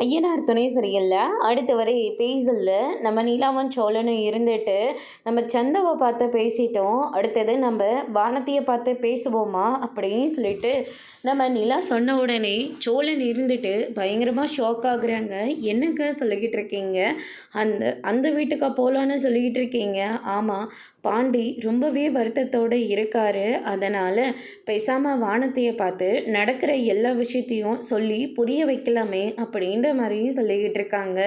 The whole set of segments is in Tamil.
ஐயனார் துணை சரியில்ல. அடுத்து வரை பேசல்ல நம்ம நீலாவன் சோழனும் இருந்துட்டு, நம்ம சந்தாவ பார்த்து பேசிட்டோம். அடுத்தது நம்ம வானதிய பார்த்து பேசுவோமா? அப்படின்னு சொல்லிட்டு நம்ம நிலா சொன்ன உடனே சோழன் இருந்துட்டு பயங்கரமாக ஷாக் ஆகுறாங்க. என்னங்க சொல்லிக்கிட்டு இருக்கீங்க? அந்த அந்த வீட்டுக்கா போகலான்னு சொல்லிக்கிட்டு இருக்கீங்க? ஆமாம், பாண்டி ரொம்பவே வருத்தத்தோடு இருக்காரு. அதனால் பேசாமல் வானத்தையை பார்த்து நடக்கிற எல்லா விஷயத்தையும் சொல்லி புரிய வைக்கலாமே அப்படின்ற மாதிரி சொல்லிக்கிட்டு இருக்காங்க.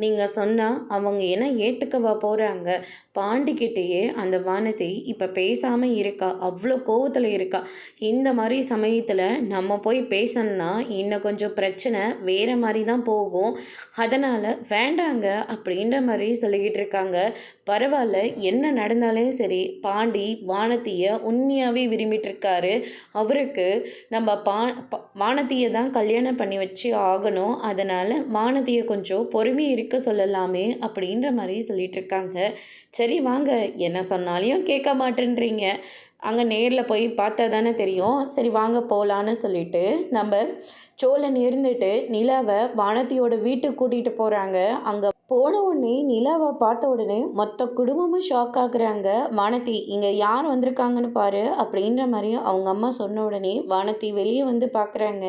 நீங்கள் சொன்னால் அவங்க என்ன ஏற்றுக்கவா போகிறாங்க? பாண்டிக்கிட்டேயே அந்த வானதி இப்போ பேசாமல் இருக்கா, அவ்வளோ கோவத்தில் இருக்கா. இந்த மாதிரி சமயத்தில் நம்ம போய் பேசணும்னா இன்னும் கொஞ்சம் பிரச்சனை வேறு மாதிரி தான் போகும். அதனால் வேண்டாங்க அப்படின்ற மாதிரி சொல்லிக்கிட்டு இருக்காங்க. பரவாயில்ல, என்ன நடந்தாலும் சரி, பாண்டி வானதியை உண்மையாகவே விரும்பிட்டுருக்காரு. அவருக்கு நம்ம வானதியை தான் கல்யாணம் பண்ணி வச்சு ஆகணும். அதனால் வானதியை கொஞ்சம் பொறுமையாக இருக்க சொல்லலாமே அப்படின்ற மாதிரி சொல்லிட்டு இருக்காங்க. சரி வாங்க, என்ன சொன்னாலையும் கேட்க மாட்டேன்றீங்க, அங்கே நேரில் போய் பார்த்தா தானே தெரியும். சரி வாங்க போகலான்னு சொல்லிட்டு நம்ம சோழன் இருந்துட்டு நிலாவை வானதியோட வீட்டுக்கு கூட்டிகிட்டு போகிறாங்க. அங்கே போன உடனே நிலாவை பார்த்த உடனே மொத்த குடும்பமும் ஷாக் ஆகுறாங்க. வானதி இங்கே யார் வந்திருக்காங்கன்னு பாரு அப்படின்ற மாதிரி அவங்க அம்மா சொன்ன உடனே வானதி வெளியே வந்து பார்க்குறாங்க.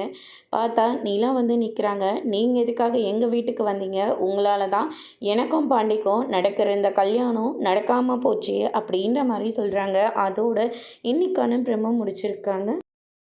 பார்த்தா நிலா வந்து நிற்கிறாங்க. நீங்கள் எதுக்காக எங்கள் வீட்டுக்கு வந்தீங்க? உங்களால் தான் எனக்கும் பாண்டிக்கும் நடக்கிற இந்த கல்யாணம் நடக்காமல் போச்சு அப்படின்ற மாதிரி சொல்கிறாங்க. அதோட இன்னைக்கான பிரம்ம முடிச்சிருக்காங்க.